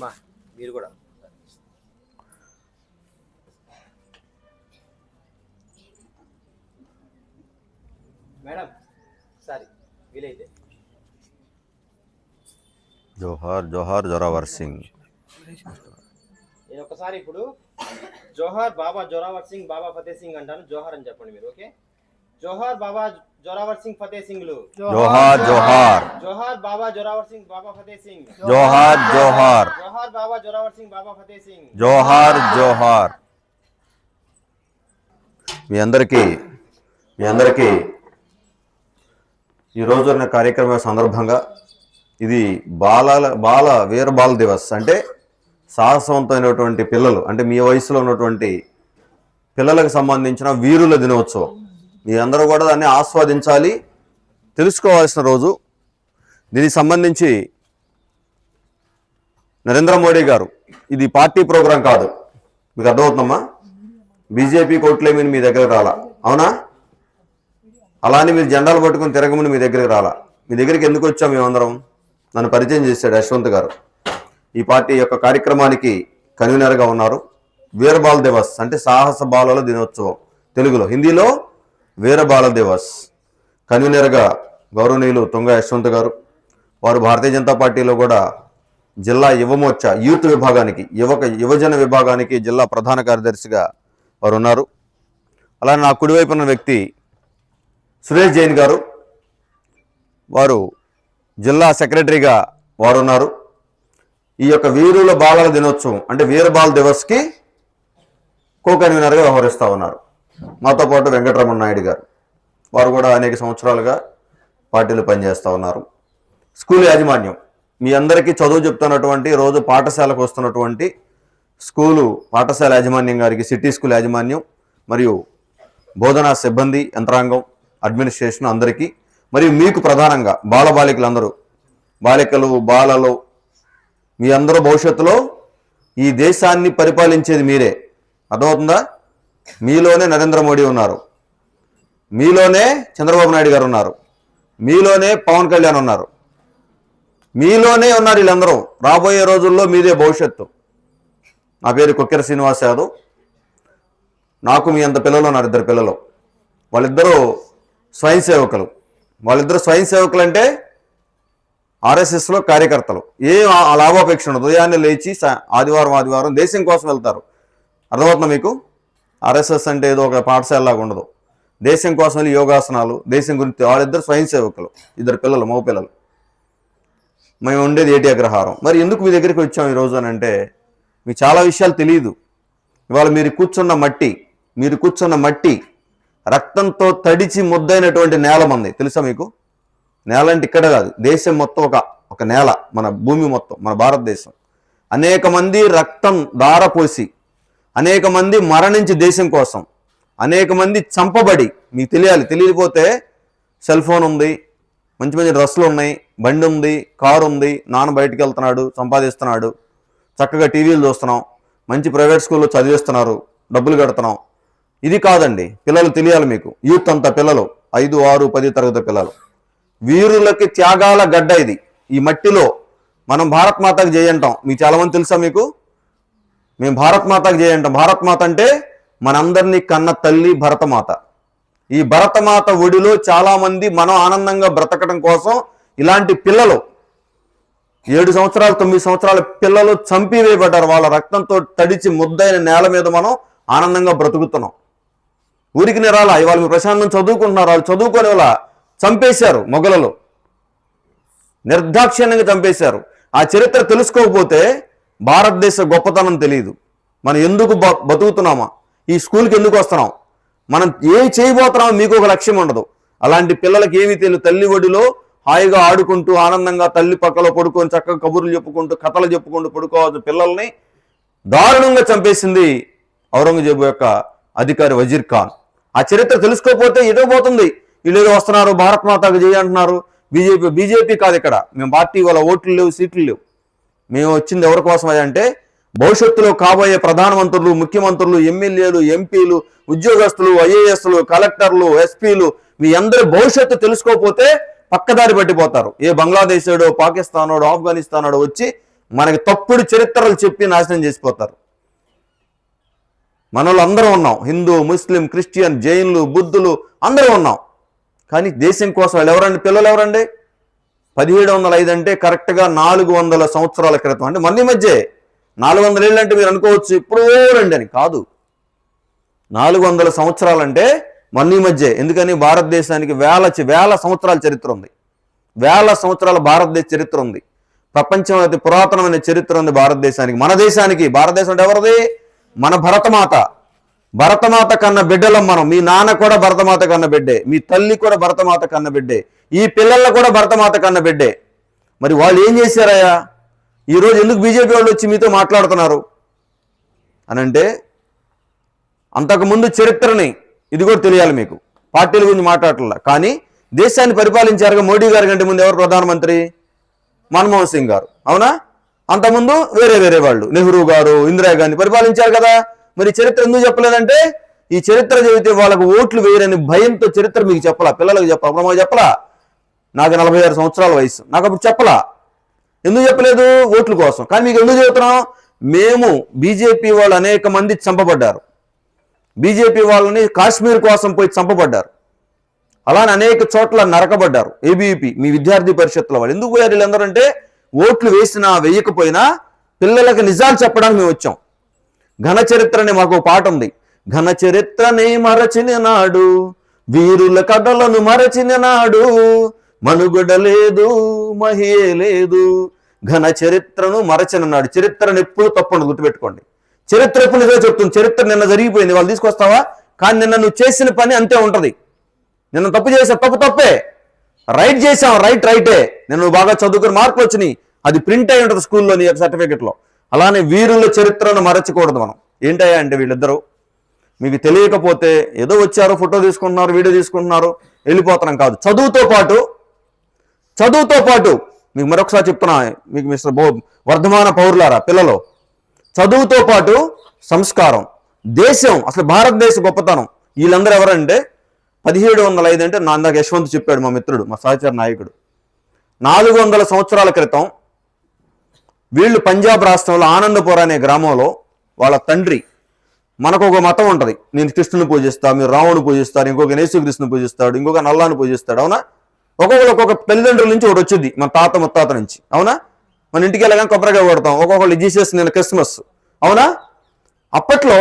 అమ్మా మీరు కూడా మేడం సారీ వీలైతే జోహార్ జోహార్ జోరావర్ సింగ్. నేను ఒకసారి ఇప్పుడు జోహార్ బాబా జోరావర్ సింగ్ బాబా ఫతే సింగ్ అంటాను. జోహార్ అని చెప్పండి మీరు. ఓకే, జోహార్ బాబా జోరావర్ సింగ్ ఫతే సింగ్లు. జోహార్ జోహార్. జోహార్ బాబా జోరావర్ సింగ్ బాబా ఫతే సింగ్. జోహార్ జోహార్. జోహార్ బాబా జోరావర్ సింగ్ బాబా ఫతే సింగ్. జోహార్ జోహార్. మీ అందరికీ ఈరోజు ఉన్న కార్యక్రమం సందర్భంగా ఇది వీర బాల దివస్ అంటే సాహసవంతమైనటువంటి పిల్లలు, అంటే మీ వయసులో ఉన్నటువంటి పిల్లలకు సంబంధించిన వీరుల దినోత్సవం. మీ అందరూ కూడా దాన్ని ఆస్వాదించాలి, తెలుసుకోవాల్సిన రోజు. దీనికి సంబంధించి నరేంద్ర మోడీ గారు, ఇది పార్టీ ప్రోగ్రాం కాదు, మీకు అర్థమవుతుందమ్మా. బీజేపీ కోట్లేమీ మీ దగ్గరకు రాలా, అవునా? అలానే మీరు జెండాలు పట్టుకుని తిరగమని మీ దగ్గరికి రాలా. మీ దగ్గరికి ఎందుకు వచ్చాం మేమందరం? నన్ను పరిచయం చేశాడు యశ్వంత్ గారు. ఈ పార్టీ యొక్క కార్యక్రమానికి కన్వీనర్గా ఉన్నారు. వీర బాల దివస్ అంటే సాహస బాలల దినోత్సవం, తెలుగులో, హిందీలో వీర బాల దివస్. కన్వీనర్గా గౌరవనీయులు తుంగ యశ్వంత్ గారు. వారు భారతీయ జనతా పార్టీలో కూడా జిల్లా యువమోర్చా యూత్ విభాగానికి, యువజన విభాగానికి జిల్లా ప్రధాన కార్యదర్శిగా వారు ఉన్నారు. అలానే నా కుడివైపు ఉన్న వ్యక్తి సురేష్ జైన్ గారు, వారు జిల్లా సెక్రటరీగా వారు ఉన్నారు. ఈ యొక్క వీరుల బాలల దినోత్సవం అంటే వీర బాల దివస్కి కో కన్వీనర్గా వ్యవహరిస్తూ ఉన్నారు. మాతో పాటు వెంకటరమణ నాయుడు గారు, వారు కూడా అనేక సంవత్సరాలుగా పార్టీలు పనిచేస్తూ ఉన్నారు. స్కూల్ యాజమాన్యం, మీ అందరికీ చదువు చెప్తున్నటువంటి, రోజు పాఠశాలకు వస్తున్నటువంటి పాఠశాల యాజమాన్యం గారికి, సిటీ స్కూల్ యాజమాన్యం మరియు బోధనా సిబ్బంది, యంత్రాంగం, అడ్మినిస్ట్రేషన్ అందరికీ, మరియు మీకు ప్రధానంగా బాలబాలికలందరూ, బాలికలు బాలలు, మీ అందరూ భవిష్యత్తులో ఈ దేశాన్ని పరిపాలించేది మీరే. అర్థమవుతుందా? మీలోనే నరేంద్ర మోడీ ఉన్నారు, మీలోనే చంద్రబాబు నాయుడు గారు ఉన్నారు, మీలోనే పవన్ కళ్యాణ్ ఉన్నారు, మీలోనే ఉన్నారు వీళ్ళందరూ. రాబోయే రోజుల్లో మీదే భవిష్యత్తు. నా పేరు కొక్కెర శ్రీనివాస్ యాదవ్. నాకు మీ అంత పిల్లలు ఉన్నారు, 2 పిల్లలు. వాళ్ళిద్దరూ స్వయం సేవకులు. అంటే ఆర్ఎస్ఎస్లో కార్యకర్తలు. ఏం లాభాపేక్ష ఉండదు. ఉదయాన్నే లేచి ఆదివారం దేశం కోసం వెళ్తారు. అర్థమవుతుందా మీకు? ఆర్ఎస్ఎస్ అంటే ఏదో ఒక పాఠశాలలాగా ఉండదు. దేశం కోసం వెళ్ళి యోగాసనాలు, దేశం గురించి. వాళ్ళిద్దరు స్వయం సేవకులు, 2 పిల్లలు, మగ పిల్లలు. మేము ఉండేది ఏటి అగ్రహారం. మరి ఎందుకు మీ దగ్గరికి వచ్చాం ఈరోజు అని అంటే, మీకు చాలా విషయాలు తెలియదు. ఇవాళ మీరు కూర్చున్న మట్టి రక్తంతో తడిచి ముద్దైనటువంటి నేల మంది. తెలుసా మీకు? నేల అంటే ఇక్కడ కాదు, దేశం మొత్తం ఒక నేల, మన భూమి మొత్తం, మన భారతదేశం. అనేక మంది రక్తం దారపోసి, అనేక మంది మరణించి దేశం కోసం, అనేక మంది చంపబడి. మీకు తెలియకపోతే సెల్ ఫోన్ ఉంది, మంచి మంచి డ్రెస్సులు ఉన్నాయి, బండి ఉంది, కారు ఉంది, నాన్న బయటికి వెళ్తున్నాడు, సంపాదిస్తున్నాడు, చక్కగా టీవీలు చూస్తున్నాం, మంచి ప్రైవేట్ స్కూల్లో చదివిస్తున్నారు, డబ్బులు కడుతున్నాం. ఇది కాదండి. పిల్లలు తెలియాలి మీకు. యూత్ అంతా పిల్లలు, 5, 6, 10 తరగతి పిల్లలు. వీరులకి త్యాగాల గడ్డ ఇది. ఈ మట్టిలో మనం భారత్ మాతకి జై అంటాం. మీకు చాలామంది తెలుసా? మీకు మేము భారత్ మాతకి జై అంటాం. భారత్ మాత అంటే మనందరినీ కన్న తల్లి భరతమాత. ఈ భరతమాత ఒడిలో చాలామంది మనం ఆనందంగా బ్రతకడం కోసం ఇలాంటి పిల్లలు, 7 సంవత్సరాలు 9 సంవత్సరాల పిల్లలు చంపివేయబడ్డారు. వాళ్ళ రక్తంతో తడిచి ముద్దైన నేల మీద మనం ఆనందంగా బ్రతుకుతున్నాం. ఊరికి నిరాలా. ఇవాళ మీరు ప్రశాంతం చదువుకుంటున్నారు, వాళ్ళు చదువుకొని వాళ్ళ చంపేశారు. మొఘలులు నిర్దాక్షిణ్యంగా చంపేశారు. ఆ చరిత్ర తెలుసుకోకపోతే భారతదేశ గొప్పతనం తెలియదు. మనం ఎందుకు బతుకుతున్నామా, ఈ స్కూల్కి ఎందుకు వస్తున్నాం, మనం ఏం చేయబోతున్నామో మీకు ఒక లక్ష్యం ఉండదు. అలాంటి పిల్లలకి ఏమీ తెలియదు. తల్లి ఒడిలో హాయిగా ఆడుకుంటూ ఆనందంగా తల్లి పక్కలో పడుకొని చక్కగా కబుర్లు చెప్పుకుంటూ కథలు చెప్పుకుంటూ పడుకోవాల్సిన పిల్లల్ని దారుణంగా చంపేసింది ఔరంగజేబు యొక్క అధికారి వజీర్ ఖాన్. ఆ చరిత్ర తెలుసుకోకపోతే ఎటో పోతుంది. వీళ్ళు వస్తున్నారు, భారత్ మాతాకు జై అంటున్నారు. బీజేపీ కాదు ఇక్కడ. మేము పార్టీ వాళ్ళ ఓట్లు లేవు, సీట్లు లేవు. మేము వచ్చింది ఎవరి కోసం అంటే, భవిష్యత్తులో కాబోయే ప్రధానమంత్రులు, ముఖ్యమంత్రులు, ఎమ్మెల్యేలు, ఎంపీలు, ఉద్యోగస్తులు, ఐఏఎస్లు, కలెక్టర్లు, ఎస్పీలు, మీ అందరి భవిష్యత్తు తెలుసుకోకపోతే పక్కదారి పట్టిపోతారు. ఏ బంగ్లాదేశోడో, పాకిస్తానోడో, ఆఫ్ఘనిస్తానోడో వచ్చి మనకి తప్పుడు చరిత్రలు చెప్పి నాశనం చేసిపోతారు. మనలో అందరూ ఉన్నాం, హిందూ, ముస్లిం, క్రిస్టియన్, జైన్లు, బుద్ధులు అందరూ ఉన్నాం. కానీ దేశం కోసం వాళ్ళు ఎవరండి? పిల్లలు ఎవరండి? 1705 అంటే కరెక్ట్గా 400 సంవత్సరాల క్రితం. అంటే మన మధ్య 400 ఏళ్ళు అంటే మీరు అనుకోవచ్చు ఇప్పుడు రండి అని. కాదు, 400 సంవత్సరాలంటే మన మధ్య. ఎందుకని? భారతదేశానికి వేల సంవత్సరాల చరిత్ర ఉంది. వేల సంవత్సరాల భారతదేశ చరిత్ర ఉంది. ప్రపంచం అతి పురాతనమైన చరిత్ర ఉంది భారతదేశానికి. మన దేశానికి, భారతదేశం అంటే ఎవరిది? మన భరతమాత. భరతమాత కన్న బిడ్డలం మనం. మీ నాన్న కూడా భరతమాత కన్న బిడ్డే, మీ తల్లి కూడా భరతమాత కన్న బిడ్డే, ఈ పిల్లల్లో కూడా భరతమాత కన్న బిడ్డే. మరి వాళ్ళు ఏం చేశారయ్యా? ఈరోజు ఎందుకు బీజేపీ వాళ్ళు వచ్చి మీతో మాట్లాడుతున్నారు అనంటే, అంతకుముందు చరిత్రని ఇది కూడా తెలియాలి మీకు. పార్టీల గురించి మాట్లాడట్లా, కానీ దేశాన్ని పరిపాలించారుగా మోడీ గారి కంటే ముందు ఎవరు ప్రధానమంత్రి? మన్మోహన్ సింగ్ గారు, అవునా? అంతకుముందు వేరే వాళ్ళు, నెహ్రూ గారు, ఇందిరాగాంధీ పరిపాలించారు కదా. మరి చరిత్ర ఎందుకు చెప్పలేదంటే, ఈ చరిత్ర చదివితే వాళ్ళకు ఓట్లు వేయరని భయంతో చరిత్ర మీకు చెప్పలా, పిల్లలకు చెప్పలా. అప్పుడు మాకు చెప్పలా. నాకు 46 సంవత్సరాల వయసు, నాకు అప్పుడు చెప్పలా. ఎందుకు చెప్పలేదు? ఓట్ల కోసం. కానీ మీకు ఎందుకు చెబుతున్నాం? మేము బీజేపీ వాళ్ళు అనేక మంది చంపబడ్డారు. బీజేపీ వాళ్ళని కాశ్మీర్ కోసం పోయి చంపబడ్డారు. అలానే అనేక చోట్ల నరకబడ్డారు. ఏబీవీపీ, మీ విద్యార్థి పరిషత్తుల వాళ్ళు ఎందుకు పోయారు? వీళ్ళందరూ అంటే ఓట్లు వేసినా వేయకపోయినా పిల్లలకు నిజాలు చెప్పడానికి మేము వచ్చాం. ఘన చరిత్ర అని మాకు పాట ఉంది. ఘన చరిత్రని మరచిన నాడు, వీరుల కథలను మరచిన నాడు, మనుగడ లేదు మహియే లేదు. ఘన చరిత్రను మరచిన నాడు. చరిత్రను ఎప్పుడు తప్పండి, గుర్తుపెట్టుకోండి. చరిత్ర ఎప్పుడు నిజమే చెప్తుంది. చరిత్ర నిన్న జరిగిపోయింది, వాళ్ళు తీసుకొస్తావా? కానీ నిన్న నువ్వు చేసిన పని అంతే ఉంటది. నిన్న తప్పు చేసా, తప్పే. రైట్ చేసాం, రైటే. నేను బాగా చదువుకుని మార్కులు వచ్చినాయి, అది ప్రింట్ అయి ఉంటుంది స్కూల్లో నీ సర్టిఫికెట్లో. అలానే వీరుల చరిత్రను మరచకూడదు మనం. ఏంటయ్యా అంటే, వీళ్ళిద్దరూ మీకు తెలియకపోతే ఏదో వచ్చారు, ఫోటో తీసుకుంటున్నారు, వీడియో తీసుకుంటున్నారు, వెళ్ళిపోతున్నాం కాదు. చదువుతో పాటు మీకు మరొకసారి చెప్తున్నా, మీకు మిస్టర్ వర్ధమాన పౌరులారా, పిల్లలు, చదువుతో పాటు సంస్కారం, దేశం, అసలు భారతదేశ గొప్పతనం. వీళ్ళందరూ ఎవరంటే 1705 అంటే నాకు యశ్వంత్ చెప్పాడు, మా మిత్రుడు, మా సహచర నాయకుడు. 400 సంవత్సరాల క్రితం వీళ్ళు పంజాబ్ రాష్ట్రంలో ఆనందపూర్ అనే గ్రామంలో వాళ్ళ తండ్రి, మనకు ఒక మతం ఉంటుంది, నేను కృష్ణుని పూజిస్తా, మీరు రాముని పూజిస్తారు, ఇంకొక యేసుక్రీస్తుని పూజిస్తాడు, ఇంకొక నల్లాని పూజిస్తాడు, అవునా? ఒక్కొక్క తల్లిదండ్రుల నుంచి ఒకటి వచ్చింది, మన తాత ముత్తాత నుంచి, అవునా? మన ఇంటికి వెళ్ళగానే కొబ్బరికాయ కొడతాం. ఒక్కొక్కళ్ళు జీసస్, నేను క్రిస్మస్, అవునా? అప్పట్లో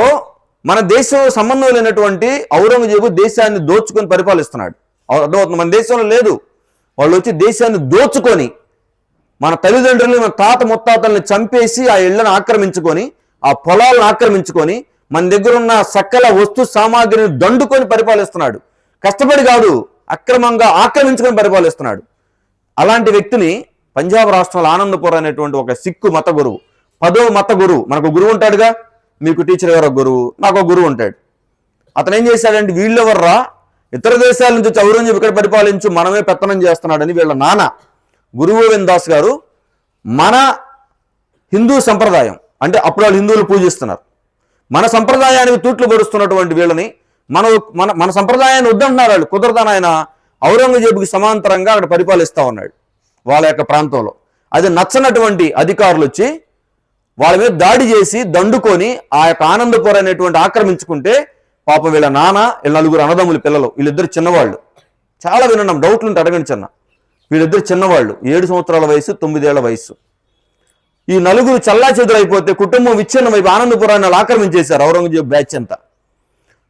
మన దేశం సంబంధం లేనటువంటి ఔరంగజేబు దేశాన్ని దోచుకొని పరిపాలిస్తున్నాడు. అర్థమవుతుంది? మన దేశంలో లేదు. వాళ్ళు వచ్చి దేశాన్ని దోచుకొని మన తల్లిదండ్రులని, మన తాత ముత్తాతల్ని చంపేసి ఆ ఇళ్లను ఆక్రమించుకొని, ఆ పొలాలను ఆక్రమించుకొని, మన దగ్గర ఉన్న సకల వస్తు సామాగ్రిని దండుకొని పరిపాలిస్తున్నాడు. కష్టపడి కాదు, అక్రమంగా ఆక్రమించుకొని పరిపాలిస్తున్నాడు. అలాంటి వ్యక్తిని పంజాబ్ రాష్ట్రంలో ఆనందపూర్ అనేటువంటి ఒక సిక్కు మత గురువు, 10వ మత గురువు, మనకు గురువు ఉంటాడుగా, మీకు టీచర్ గారు ఒక గురువు, నాకు ఒక గురువు ఉంటాడు. అతను ఏం చేశాడంటే, వీళ్ళెవర్రా, ఇతర దేశాల నుంచి వచ్చి ఔరంగజేబు ఇక్కడ పరిపాలించు, మనమే పెత్తనం చేస్తున్నాడని వీళ్ళ నాన్న గురు గోవింద్ దాస్ గారు మన హిందూ సంప్రదాయం, అంటే అప్పుడు వాళ్ళు హిందువులు పూజిస్తున్నారు, మన సంప్రదాయానికి తూట్లు పడుస్తున్నటువంటి వీళ్ళని మన సంప్రదాయాన్ని వద్దంటున్నారు వాళ్ళు. కుదరదని ఆయన ఔరంగజేబుకి సమాంతరంగా అక్కడ పరిపాలిస్తా ఉన్నాడు వాళ్ళ యొక్క ప్రాంతంలో. అది నచ్చనటువంటి అధికారులు వచ్చి వాళ్ళ మీద దాడి చేసి దండుకొని ఆ యొక్క ఆనందపూర్ అనేటువంటి ఆక్రమించుకుంటే, పాపం వీళ్ళ నాన్న, వీళ్ళ 9 అన్నదమ్ముల పిల్లలు, వీళ్ళిద్దరు చిన్నవాళ్ళు. చాలా విన్నాం, డౌట్లు ఉంటే అడగండి. వీళ్ళిద్దరు చిన్నవాళ్ళు, 7 సంవత్సరాల వయసు, 9 ఏళ్ల వయసు. ఈ 9 చల్లాచెదురైపోతే కుటుంబం విచ్ఛిన్నం వైపు ఆనందపురాన్ని వాళ్ళు ఆక్రమించేశారు. ఔరంగజేబు బ్యాచ్ అంతా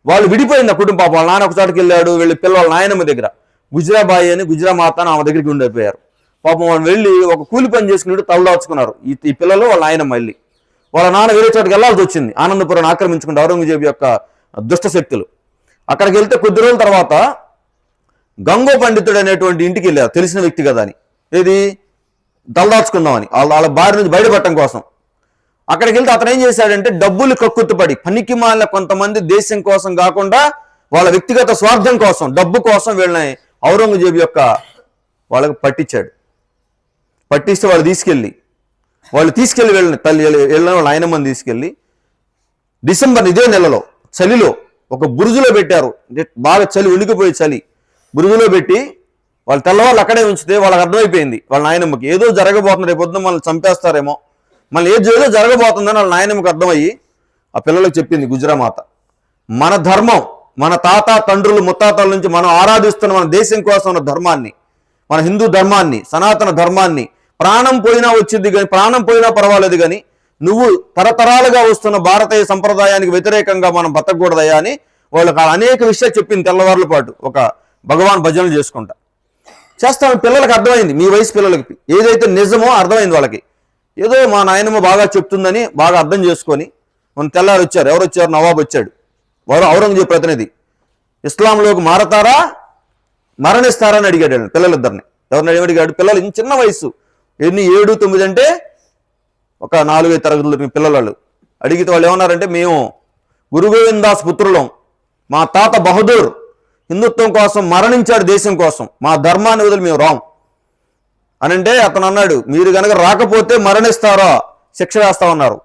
వాళ్ళు విడిపోయింది. ఆ కుటుంబం పాపం వాళ్ళ నాన్న ఒక చోటకి వెళ్ళాడు, వీళ్ళ పిల్లల నాయనమ్మ దగ్గర గుజరాబాయి అని గుజరామాత అని ఆమె దగ్గరికి ఉండిపోయారు. పాపం వాళ్ళు వెళ్ళి ఒక కూలి పని చేసుకుని తలదాచుకున్నారు ఈ పిల్లలు, వాళ్ళ నాయనమ్మ వెళ్ళి. వాళ్ళ నాన్న వేరే చోటకి వెళ్ళాల్సి వచ్చింది, ఆనందపురాన్ని ఆక్రమించుకుంటే ఔరంగజేబు యొక్క దుష్ట శక్తులు. అక్కడికి వెళ్తే కొద్ది రోజుల తర్వాత గంగో పండితుడు అనేటువంటి ఇంటికి వెళ్ళారు, తెలిసిన వ్యక్తి కదా అని, ఏది తలదాచుకుందామని, వాళ్ళ బారి నుంచి బయటపడటం కోసం. అక్కడికి వెళ్తే అతను ఏం చేశాడంటే, డబ్బులు కక్కుర్తిపడి పనికి మాలిన కొంతమంది దేశం కోసం కాకుండా వాళ్ళ వ్యక్తిగత స్వార్థం కోసం, డబ్బు కోసం వీళ్ళని ఔరంగజేబు యొక్క వాళ్ళకి పట్టిస్తే వాళ్ళు తీసుకెళ్ళి వీళ్ళని వాళ్ళ ఆయనమ్మని తీసుకెళ్ళి డిసెంబర్ ఇదే నెలలో చలిలో ఒక బురుజులో పెట్టారు. బాగా చలి, ఉణికిపోయే చలి, బురుజులో పెట్టి వాళ్ళు తెల్లవాళ్ళు అక్కడే ఉంచితే వాళ్ళకి అర్థమైపోయింది వాళ్ళ నాయనమ్మకి ఏదో జరగబోతుంది, రేపు పొద్దున మనల్ని చంపేస్తారేమో, మళ్ళీ ఏదో జరగబోతుందని వాళ్ళ నాయనమ్మకి అర్థమయ్యి ఆ పిల్లలకు చెప్పింది గుజరామాత, మన ధర్మం, మన తాత తండ్రులు ముత్తాతల నుంచి మనం ఆరాధిస్తున్న మన దేశం కోసం ఉన్న ధర్మాన్ని, మన హిందూ ధర్మాన్ని, సనాతన ధర్మాన్ని ప్రాణం పోయినా వచ్చింది కానీ, ప్రాణం పోయినా పర్వాలేదు కానీ నువ్వు తరతరాలుగా వస్తున్న భారతీయ సంప్రదాయానికి వ్యతిరేకంగా మనం బతకూడదయ్యా అని వాళ్ళకి అనేక విషయాలు చెప్పింది. తెల్లవారుల పాటు ఒక భగవాన్ భజనలు చేసుకుంటా చేస్తాం. పిల్లలకు అర్థమైంది, మీ వయసు పిల్లలకి ఏదైతే నిజమో అర్థమైంది వాళ్ళకి. ఏదో మా నాయనమ్మ బాగా చెప్తుందని బాగా అర్థం చేసుకొని మన తెల్లారు వచ్చారు. ఎవరు వచ్చారు? నవాబ్ వచ్చాడు, వారు ఔరంగజేబు ప్రతినిధి. ఇస్లాంలోకి మారతారా మరణిస్తారా అని అడిగాడు పిల్లలిద్దరిని. ఎవరిని అడిగాడు? పిల్లలు చిన్న వయసు, ఎన్ని 7, 9 అంటే ఒక 4, 5 తరగతులు పిల్లలు. అడిగితే వాళ్ళు ఏమన్నారంటే, మేము గురు గోవింద్ దాస్ పుత్రులం, మా తాత బహదూర్ హిందుత్వం కోసం మరణించాడు, దేశం కోసం, మా ధర్మాన్ని వదిలి మేము రాం అని అంటే అతను అన్నాడు, మీరు కనుక రాకపోతే మరణిస్తారా, శిక్ష వేస్తామన్నారు.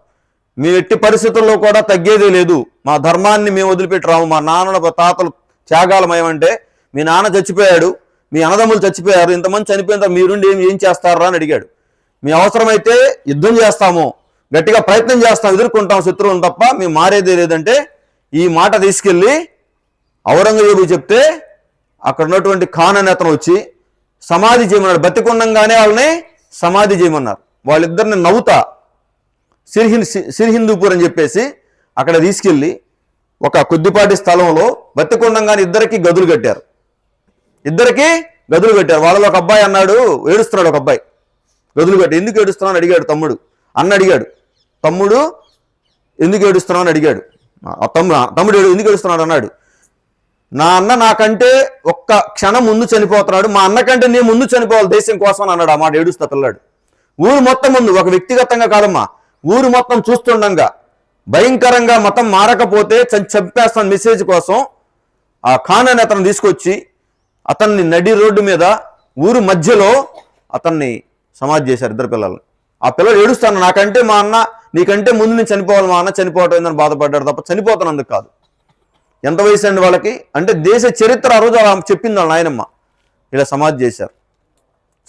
మేము ఎట్టి పరిస్థితుల్లో కూడా తగ్గేదే లేదు, మా ధర్మాన్ని మేము వదిలిపెట్టి రాము, మా నాన్న తాతలు త్యాగాలమయమంటే మీ నాన్న చచ్చిపోయాడు, మీ అన్నదమ్ములు చచ్చిపోయారు, ఇంతమంది చనిపోయిన తర్వాత మీరుండి ఏం చేస్తారా అని అడిగాడు. మీ అవసరమైతే యుద్ధం చేస్తాము, గట్టిగా ప్రయత్నం చేస్తాం, ఎదుర్కొంటాం శత్రువులను, తప్ప మేము మారేదే లేదంటే ఈ మాట తీసుకెళ్ళి ఔరంగజేబు చెప్తే అక్కడ ఉన్నటువంటి ఖాన్ అనే అతను వచ్చి సమాధి చేయమన్నాడు. బతికుండంగానే వాళ్ళని సమాధి చేయమన్నారు. వాళ్ళిద్దరిని నవ్వుతా సిర్హిందూపూర్ అని చెప్పేసి అక్కడ తీసుకెళ్ళి ఒక కొద్దిపాటి స్థలంలో బతికుండంగానే ఇద్దరికి గదులు కట్టారు. వాళ్ళలో ఒక అబ్బాయి అన్నాడు, ఏడుస్తున్నాడు ఒక అబ్బాయి, గదులు కట్టి. ఎందుకు ఏడుస్తున్నావు అని అడిగాడు తమ్ముడు. అడిగాడు, తమ్ముడు ఎందుకు ఏడుస్తున్నావు అని అడిగాడు. తమ్ముడు ఎందుకు ఏడుస్తున్నాడు అన్నాడు. నా అన్న నాకంటే ఒక్క క్షణం ముందు చనిపోతున్నాడు, మా అన్న కంటే నేను ముందు చనిపోవాలి దేశం కోసం అన్నాడు. ఆ మాట ఏడుస్తా పిల్లాడు. ఊరు మొత్తం ముందు, ఒక వ్యక్తిగతంగా కాదమ్మా, ఊరు మొత్తం చూస్తుండగా భయంకరంగా మతం మారకపోతే చంపేస్తాను మెసేజ్ కోసం ఆ ఖాన్ అని అతను తీసుకొచ్చి అతన్ని నడి రోడ్డు మీద ఊరు మధ్యలో అతన్ని సమాధి చేశారు ఇద్దరు పిల్లల్ని. ఆ పిల్లలు ఏడుస్తాను, నాకంటే మా అన్న నీకంటే ముందు నేను చనిపోవాలి, మా అన్న చనిపోవటం ఏందని బాధపడ్డాడు తప్ప చనిపోతానందుకు కాదు. ఎంత వయసు అండి వాళ్ళకి అంటే దేశ చరిత్ర ఆ రోజు అలా చెప్పింది వాళ్ళ నాయనమ్మ. ఇలా సమాధి చేశారు.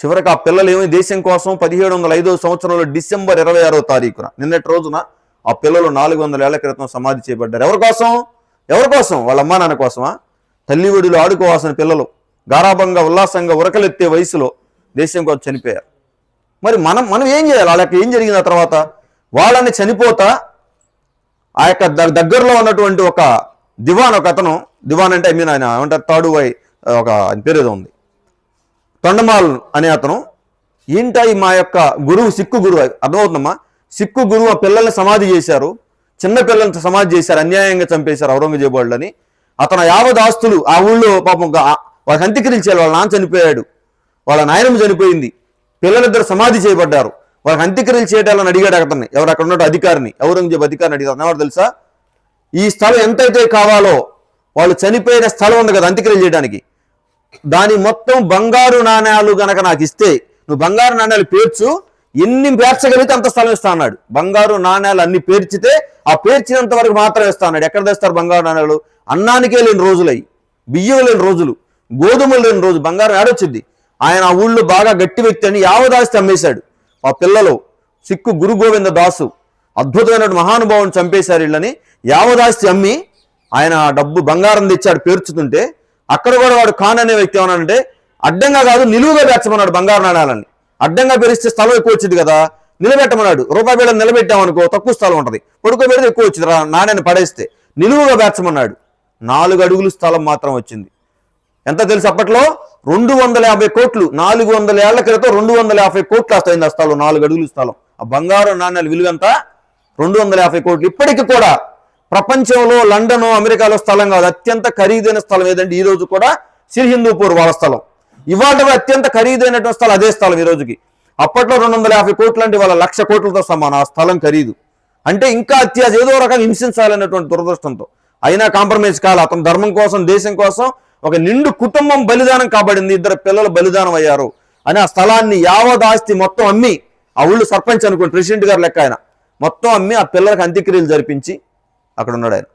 చివరికి ఆ పిల్లలు ఏమి దేశం కోసం 1705 సంవత్సరంలో డిసెంబర్ 26వ తారీఖున నిన్నటి రోజున ఆ పిల్లలు 400 ఏళ్ల క్రితం సమాధి చేయబడ్డారు. ఎవరి కోసం? వాళ్ళ అమ్మా నాన్న కోసమా? తల్లి ఒడిలో ఆడుకోవాల్సిన పిల్లలు గారాభంగా ఉల్లాసంగా ఉరకలెత్తే వయసులో దేశం కోసం చనిపోయారు. మరి మనం ఏం చేయాలి? వాళ్ళకి ఏం జరిగింది ఆ తర్వాత? వాళ్ళని చనిపోతా ఆ యొక్క దగ్గరలో ఉన్నటువంటి ఒక దివాన్, ఒక అతను, దివాన్ అంటే ఆయన ఏమంటారు, తాడు ఒక పేరు ఏదో ఉంది, తొండమాల్ అనే అతను, ఏంటి మా యొక్క గురువు, సిక్కు గురువు, అర్థమవుతుందమ్మా, సిక్కు గురువు ఆ పిల్లల్ని సమాధి చేశారు, చిన్న పిల్లల్ని సమాధి చేశారు, అన్యాయంగా చంపేశారు ఔరంగజేబు వాళ్ళని. అతను యావత్ ఆస్తులు ఆ ఊళ్ళో పాపం వాళ్ళకి అంత్యక్రియలు, వాళ్ళ నాన్న చనిపోయాడు, వాళ్ళ నాయనమ్మ చనిపోయింది, పిల్లలిద్దరు సమాధి చేయబడ్డారు, వాళ్ళకి అంత్యక్రియలు చేయటాలని అడిగాడు అతన్ని. ఎవరు అక్కడ ఉన్న అధికారిని, ఔరంగజేబు అధికారిని అడిగారు. ఎవరు తెలుసా? ఈ స్థలం ఎంతైతే కావాలో వాళ్ళు చనిపోయిన స్థలం ఉంది కదా అంత్యక్రియలు చేయడానికి, దాని మొత్తం బంగారు నాణ్యాలు గనక నాకు ఇస్తే, నువ్వు బంగారు నాణ్యాలు పేర్చు, ఎన్ని పేర్చగలిగితే అంత స్థలం ఇస్తా అన్నాడు. బంగారు నాణ్యాలు అన్ని పేర్చితే ఆ పేర్చినంత వరకు మాత్రం ఇస్తా అన్నాడు. ఎక్కడ తెస్తారు బంగారు నాణ్యాలు? అన్నానికే లేని రోజులయ్యి, బియ్యం లేని రోజులు, గోధుమలు లేని రోజు, బంగారం ఏడొచ్చింది. ఆయన ఆ ఊళ్ళో బాగా గట్టి వ్యక్తి అని యావదాస్తి అమ్మేశాడు. ఆ పిల్లలు సిక్కు గురు గోవింద దాసు అద్భుతమైన మహానుభావుని చంపేశారు వీళ్ళని. యావదాస్తి అమ్మి ఆయన డబ్బు బంగారం తెచ్చాడు పేర్చుతుంటే, అక్కడ కూడా వాడు ఖాన్ అనే వ్యక్తి ఏమన్నాడంటే, అడ్డంగా కాదు నిలువుగా పేర్చమన్నాడు బంగారు నాణ్యాలని. అడ్డంగా పేరిస్తే స్థలం ఎక్కువ వచ్చింది కదా, నిలబెట్టమన్నాడు. రూపాయి బిళ్ళ నిలబెట్టామనుకో తక్కువ స్థలం ఉంటుంది, పడుకోబెడితే ఎక్కువ వచ్చింది, నాణ్యాన్ని పడేస్తే నిలువుగా పేర్చమన్నాడు. 4 అడుగులు స్థలం మాత్రం వచ్చింది. ఎంత తెలుసు అప్పట్లో? 250 కోట్లు. 400 ఏళ్ల క్రితం 250 కోట్లు వస్తాయింది ఆ స్థలం, 4 అడుగులు స్థలం. ఆ బంగారు నాణ్యాల విలువ ఎంత? 250 కోట్లు. ఇప్పటికి కూడా ప్రపంచంలో లండన్, అమెరికాలో స్థలం కాదు, అత్యంత ఖరీదైన స్థలం ఏదంటే ఈ రోజు కూడా సిర్హిందూపూర్ వాళ్ళ స్థలం. ఇవాళ అత్యంత ఖరీదైనటువంటి స్థలం అదే స్థలం ఈ రోజుకి. అప్పట్లో 250 కోట్లు అంటే వాళ్ళ 1,00,000 కోట్లతో సమానం ఆ స్థలం ఖరీదు. అంటే ఇంకా అత్యాశ, ఏదో రకంగా హింసించాలనేటువంటి దురదృష్టంతో అయినా కాంప్రమైజ్ కాల. అతని ధర్మం కోసం, దేశం కోసం ఒక నిండు కుటుంబం బలిదానం కాబడింది, 2 పిల్లలు బలిదానం అయ్యారు అని ఆ స్థలాన్ని యావదాస్తి మొత్తం అమ్మి, ఆ ఊళ్ళు సర్పంచ్ అనుకోండి, ప్రెసిడెంట్ గారు లెక్క ఆయన, మొత్తం అమ్మి ఆ పిల్లలకు అంత్యక్రియలు జరిపించి అక్కడ ఉన్నాడు ఆయన.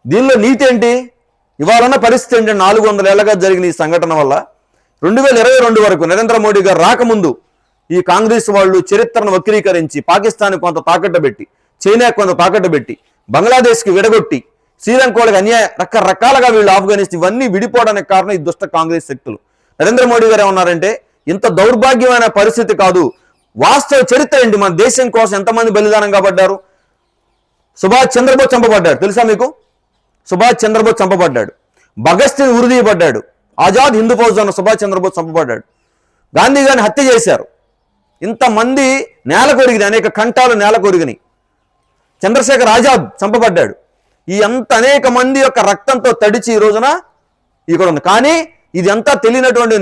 దీనిలో నీతి ఏంటి? ఇవాళ ఉన్న పరిస్థితి ఏంటంటే 400 ఏళ్లగా జరిగిన ఈ సంఘటన వల్ల 2022 వరకు నరేంద్ర మోడీ గారు రాకముందు ఈ కాంగ్రెస్ వాళ్ళు చరిత్రను వక్రీకరించి పాకిస్తాన్ కొంత తాకట్టు పెట్టి, చైనా కొంత తాకట్టు పెట్టి, బంగ్లాదేశ్కి విడగొట్టి, శ్రీలంక వాళ్ళకి రకరకాలుగా వీళ్ళు ఆఫ్ఘనిస్తాన్ ఇవన్నీ విడిపోవడానికి కారణం ఈ దుష్ట కాంగ్రెస్ శక్తులు. నరేంద్ర మోడీ గారు ఏమన్నారంటే ఇంత దౌర్భాగ్యమైన పరిస్థితి కాదు, వాస్తవ చరిత్ర ఏంటి, మన దేశం కోసం ఎంతమంది బలిదానంగా పడ్డారు. సుభాష్ చంద్రబోస్ చంపబడ్డాడు, తెలుసా మీకు? సుభాష్ చంద్రబోస్ చంపబడ్డాడు. భగత్ సింగ్ ఉరిదీయబడ్డాడు. ఆజాద్ హిందూ ఫౌజ్ అన్న సుభాష్ చంద్రబోస్ చంపబడ్డాడు. గాంధీ గారిని హత్య చేశారు. ఇంతమంది నేల కొరిగినాయి, అనేక కంఠాలు నేల కొరిగినాయి. చంద్రశేఖర్ ఆజాద్ చంపబడ్డాడు. ఈ అంత అనేక మంది యొక్క రక్తంతో తడిచి ఈ రోజున ఇక్కడ ఉంది. కానీ ఇది అంతా తెలియనటువంటి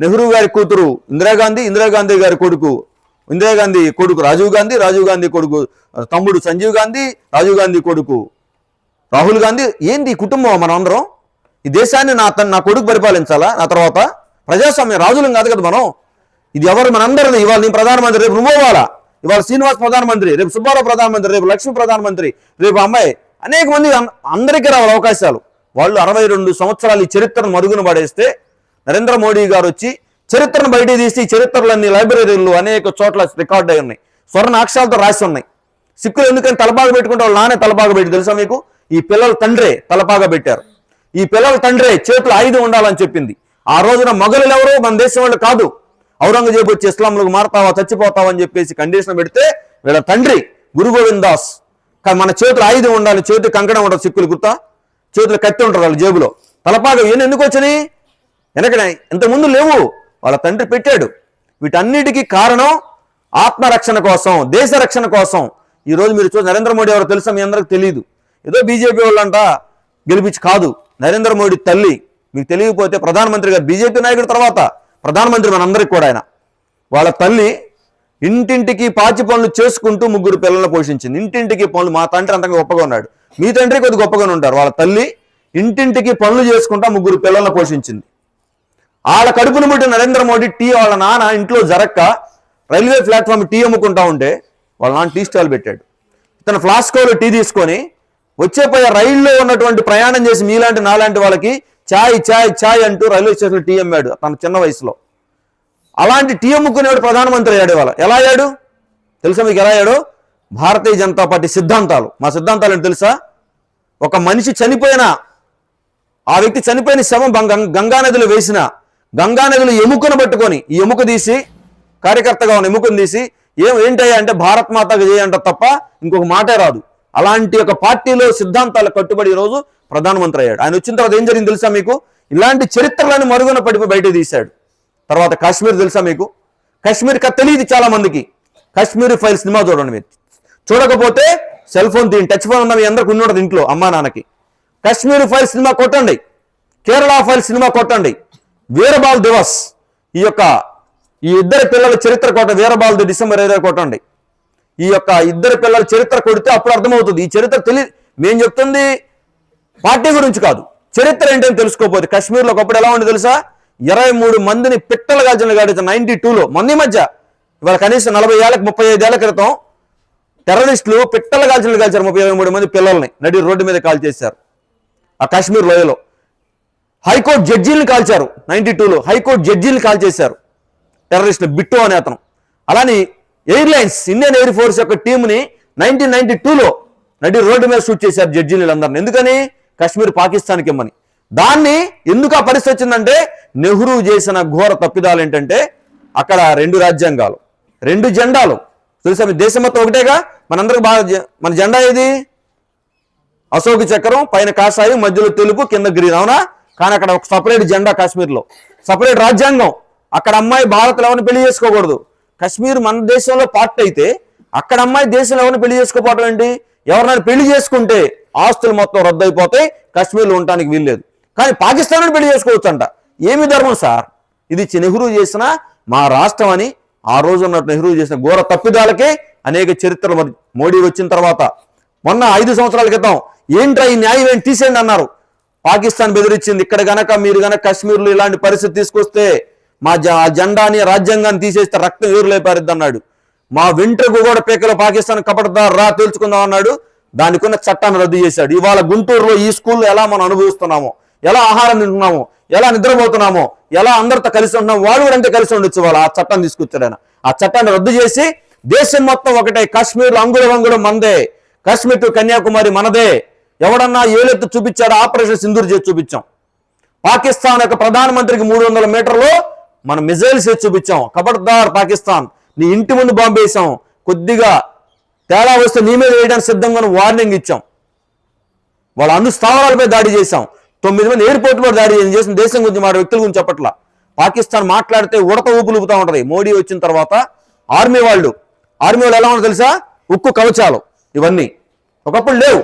నెహ్రూ గారి కూతురు ఇందిరాగాంధీ గారి కొడుకు రాజీవ్ గాంధీ కొడుకు తమ్ముడు సంజీవ్ గాంధీ, రాజీవ్ గాంధీ కొడుకు రాహుల్ గాంధీ. ఏంది ఈ కుటుంబం? మనం అందరం ఈ దేశాన్ని నా కొడుకు పరిపాలించాలా? నా తర్వాత ప్రజాస్వామ్య రాజులం కాదు కదా మనం. ఇది ఎవరు? మనందరినీ. ఇవాళ నేను ప్రధానమంత్రి, రేపు నువ్వు అవ్వాలా. ఇవాళ శ్రీనివాస్ ప్రధానమంత్రి, రేపు సుబ్బారావు ప్రధానమంత్రి, రేపు లక్ష్మీ ప్రధానమంత్రి, రేపు అమ్మాయి, అనేక మంది అందరికీ రావాలి అవకాశాలు. వాళ్ళు 62 సంవత్సరాలు ఈ చరిత్రను మరుగున పడేస్తే నరేంద్ర మోడీ గారు వచ్చి చరిత్రను బయట తీసి చరిత్రలన్నీ లైబ్రరీలు అనేక చోట్ల రికార్డ్ అయి ఉన్నాయి, స్వర్ణ అక్షరాలతో రాసి ఉన్నాయి. సిక్కులు ఎందుకని తలపాగా పెట్టుకుంటే వాళ్ళు నానే తలపాగా పెట్టి, తెలుసా మీకు? ఈ పిల్లల తండ్రే తలపాగా పెట్టారు. ఈ పిల్లల తండ్రే చేతులు ఆయుధం ఉండాలని చెప్పింది. ఆ రోజున మొఘలులు ఎవరు? మన దేశం వాళ్ళు కాదు. ఔరంగజేబు వచ్చి ఇస్లాంలకు మారతావా, చచ్చిపోతావా అని చెప్పేసి కండిషన్ పెడితే వీళ్ళ తండ్రి గురు గోవింద్ దాస్ మన చేతులు ఆయుధం ఉండాలి, చేతి కంకణం ఉండదు, సిక్కులు గుర్తా, చేతులు కత్తి ఉంటారు వాళ్ళ జేబులో. తలపాగా ఈయన ఎందుకు వచ్చినాయి? వెనకనే ఇంతకుముందు లేవు, వాళ్ళ తండ్రి పెట్టాడు. వీటన్నిటికీ కారణం ఆత్మరక్షణ కోసం, దేశ రక్షణ కోసం. ఈ రోజు మీరు చూసి నరేంద్ర మోడీ ఎవరో తెలుసా? మీ అందరికి తెలియదు. ఏదో బీజేపీ వాళ్ళంట గెలిపించి కాదు. నరేంద్ర మోడీ తల్లి. మీకు తెలియకపోతే ప్రధానమంత్రి గారు, బీజేపీ నాయకుడు తర్వాత ప్రధానమంత్రి మనందరికి కూడా ఆయన. వాళ్ళ తల్లి ఇంటింటికి పాచి పనులు చేసుకుంటూ 3 పిల్లలను పోషించింది. ఇంటింటికి పనులు. మా తండ్రి అంతగా గొప్పగా ఉన్నాడు, మీ తండ్రి కొద్ది గొప్పగానే ఉంటారు. వాళ్ళ తల్లి ఇంటింటికి పనులు చేసుకుంటా 3 పిల్లలను పోషించింది. వాళ్ళ కడుపును బట్టి నరేంద్ర మోడీ వాళ్ళ నాన్న ఇంట్లో జరక్క రైల్వే ప్లాట్ఫామ్ టీ అమ్ముకుంటా ఉంటే వాళ్ళ నాన్న టీ స్టాల్ పెట్టాడు. ఇతను ఫ్లాస్కోలో టీ తీసుకొని వచ్చేపోయే రైల్లో ఉన్నటువంటి ప్రయాణం చేసి మీలాంటి నాలాంటి వాళ్ళకి ఛాయ్ అంటూ రైల్వే స్టేషన్లో టీ అమ్మాడు తన చిన్న వయసులో. అలాంటి టీ అమ్ముకునేవాడు ప్రధానమంత్రి అయ్యాడు. వాళ్ళ ఎలా అయ్యాడు తెలుసా మీకు? ఎలా అయ్యాడు? భారతీయ జనతా పార్టీ సిద్ధాంతాలు. మా సిద్ధాంతాలు ఏంటి తెలుసా? ఒక మనిషి చనిపోయినా, ఆ వ్యక్తి చనిపోయిన శవం గంగానదిలో వేసిన, గంగానదిలో ఎముకను పట్టుకొని ఈ ఎముక తీసి, కార్యకర్తగా ఉన్న ఎముకను తీసి ఏంటయ్యా అంటే భారత్ మాతకు చేయంట తప్ప ఇంకొక మాటే రాదు. అలాంటి ఒక పార్టీలో సిద్ధాంతాలు కట్టుబడి ఈరోజు ప్రధానమంత్రి అయ్యాడు. ఆయన వచ్చిన తర్వాత ఏం జరిగింది తెలుసా మీకు? ఇలాంటి చరిత్రలను మరుగున పడిపోయి బయట తీశాడు. తర్వాత కాశ్మీర్ తెలుసా మీకు? కాశ్మీర్ తెలియదు చాలా మందికి. కాశ్మీర్ ఫైల్ సినిమా చూడండి. మీరు చూడకపోతే సెల్ ఫోన్ తీయండి, టచ్ ఫోన్ ఉన్నవి అందరికి ఉండదు ఇంట్లో అమ్మా నాన్నకి. కాశ్మీర్ ఫైల్ సినిమా కొట్టండి, కేరళ ఫైల్ సినిమా కొట్టండి, వీరబాల్ దివస్ ఈ ఇద్దరు పిల్లల చరిత్ర కొట్ట, వీరబాల్ డిసెంబర్ 5 కొట్టండి. ఈ ఇద్దరు పిల్లల చరిత్ర కొడితే అప్పుడు అర్థమవుతుంది. ఈ చరిత్ర తెలియదు. మేము చెప్తుంది పార్టీ గురించి కాదు, చరిత్ర ఏంటని తెలుసుకోకపోతే. కాశ్మీర్లో ఒకప్పుడు ఎలా ఉంది తెలుసా? 23 మందిని పిట్టలు కాల్చిన గాడిత 92లో, మొన్న మధ్య. ఇవాళ కనీసం 40 ఏళ్ళకి 35 ఏళ్ల క్రితం టెర్రరిస్టులు పిట్టలు కాల్చారు 33 మంది పిల్లల్ని నడి రోడ్డు మీద కాల్ చేశారు ఆ కాశ్మీర్ లోయలో. హైకోర్టు జడ్జీలను కాల్చారు 92లో. హైకోర్టు జడ్జీలను కాల్ చేశారు టెర్రరిస్టులు, బిట్టు అనే అతను. అలాని ఎయిర్లైన్స్, ఇండియన్ ఎయిర్ ఫోర్స్ యొక్క టీంని 1992లో నడి రోడ్డు మీద షూట్ చేశారు జడ్జీలందరినీ. ఎందుకని? కాశ్మీర్ పాకిస్తాన్కి ఇమ్మని. దాన్ని ఎందుకు ఆ పరిస్థితి వచ్చిందంటే నెహ్రూ చేసిన ఘోర తప్పిదాలు ఏంటంటే అక్కడ 2 రాజ్యాంగాలు, 2 జెండాలు. తెలుసా మీ దేశం మొత్తం ఒకటేగా? మనందరికి బాగా మన జెండా ఏది? అశోక చక్రం, పైన కాషాయం, మధ్యలో తెలుపు, కింద గ్రీన్, అవునా? కానీ అక్కడ ఒక సపరేట్ జెండా కాశ్మీర్లో, సపరేట్ రాజ్యాంగం. అక్కడ అమ్మాయి భారత్లో ఎవరిని పెళ్లి చేసుకోకూడదు. కాశ్మీర్ మన దేశంలో పార్ట్ అయితే అక్కడ అమ్మాయి దేశంలో ఎవరిని పెళ్లి చేసుకోపోవడం ఏంటి? ఎవరినైనా పెళ్లి చేసుకుంటే ఆస్తులు మొత్తం రద్దు అయిపోతాయి, కాశ్మీర్లో ఉండటానికి వీల్లేదు. కానీ పాకిస్తాన్ పెళ్లి చేసుకోవచ్చు అంట. ఏమి ధర్మం సార్ ఇది? నెహ్రూ చేసిన మా రాష్ట్రం అని ఆ రోజు ఉన్నట్టు నెహ్రూ చేసిన ఘోర తప్పిదాలకే అనేక చరిత్రలు. మరి మోడీ వచ్చిన తర్వాత మొన్న 5 సంవత్సరాల క్రితం ఏంట్రా ఈ న్యాయం ఏంటి తీసేయండి అన్నారు. పాకిస్తాన్ బెదిరించింది, ఇక్కడ గనక మీరు గనక కాశ్మీర్లో ఇలాంటి పరిస్థితి తీసుకొస్తే మా జెండాని రాజ్యాంగాన్ని తీసేస్తే రక్తం ఏరులైపారిద్ది అన్నాడు. మా వెంట్రుకు కూడా పేకలో పాకిస్తాన్ కపడతారు రా తేల్చుకుందాం అన్నాడు. దానికి ఉన్న చట్టాన్ని రద్దు చేశాడు. ఇవాళ గుంటూరులో ఈ స్కూల్లో ఎలా మనం అనుభవిస్తున్నామో, ఎలా ఆహారం తింటున్నామో, ఎలా నిద్రపోతున్నామో, ఎలా అందరితో కలిసి ఉంటున్నామో, వాళ్ళు కూడా అంటే కలిసి ఉండొచ్చు. వాళ్ళు ఆ చట్టాన్ని తీసుకొచ్చాడు ఆయన. ఆ చట్టాన్ని రద్దు చేసి దేశం మొత్తం ఒకటే, కాశ్మీర్లో అంగుళం మందే, కాశ్మీర్ టు కన్యాకుమారి మనదే. ఎవడన్నా ఏలెత్తు చూపించాడో ఆపరేషన్ సింధూర్ చేసి చూపించాం. పాకిస్తాన్ యొక్క ప్రధానమంత్రికి 300 మీటర్లు మనం మిజైల్స్ వేసి చూపించాం. ఖబర్దార్ పాకిస్తాన్, నీ ఇంటి ముందు బాంబు వేసాం, కొద్దిగా తేడా వస్తే నీ మీద వేయడానికి సిద్ధంగా వార్నింగ్ ఇచ్చాం. వాళ్ళ అణు స్థావరాలపై దాడి చేశాం. 9 మంది ఎయిర్పోర్ట్ మీద దాడి చేసిన దేశం గురించి మాట వ్యక్తుల గురించి చెప్పట్లా. పాకిస్తాన్ మాట్లాడితే ఉడత ఊపులుపుతా ఉంటది. మోడీ వచ్చిన తర్వాత ఆర్మీ వాళ్ళు ఎలా ఉందో తెలుసా? ఉక్కు కవచాలు ఇవన్నీ ఒకప్పుడు లేవు.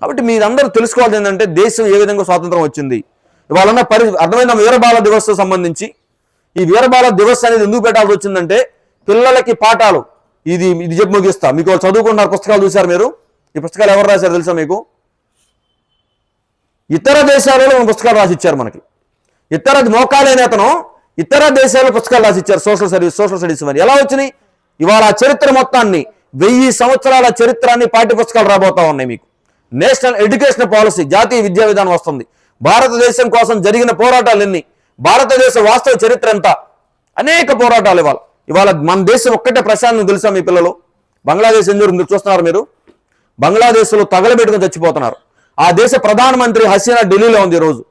కాబట్టి మీరందరూ తెలుసుకోవాల్సింది ఏంటంటే దేశం ఏ విధంగా స్వాతంత్రం వచ్చింది. ఇవాళ అర్థమైన వీరబాల దివస్ సంబంధించి, ఈ వీరబాల దివస్ అనేది ఎందుకు పెట్టాల్సి వచ్చిందంటే పిల్లలకి పాఠాలు. ఇది చెప్పి ముగిస్తా. మీకు వాళ్ళు చదువుకున్నారు, పుస్తకాలు చూశారు మీరు. ఈ పుస్తకాలు ఎవరు రాశారు తెలుసా మీకు? ఇతర దేశాలలో పుస్తకాలు రాసిచ్చారు మనకి. ఇతర మోకాలైన అతను ఇతర దేశాల్లో పుస్తకాలు రాసిచ్చారు. సోషల్ స్టడీస్ అని ఎలా వచ్చినాయి? ఇవాళ ఆ చరిత్ర మొత్తాన్ని 1000 సంవత్సరాల చరిత్రాన్ని పాఠ్య పుస్తకాలు రాబోతా ఉన్నాయి మీకు. నేషనల్ ఎడ్యుకేషన్ పాలసీ, జాతీయ విద్యా విధానం వస్తుంది. భారతదేశం కోసం జరిగిన పోరాటాలు ఎన్ని, భారతదేశ వాస్తవ చరిత్ర ఎంత, అనేక పోరాటాలు. ఇవాళ మన దేశం ఒక్కటే ప్రశాంతం తెలుసా మీ పిల్లలు? బంగ్లాదేశ్ ఎందుకు చూస్తున్నారు మీరు? బంగ్లాదేశ్లో తగలబెట్టుకుని చచ్చిపోతున్నారు. ఆ దేశ ప్రధానమంత్రి హసీనా ఢిల్లీలో ఉంది ఈరోజు.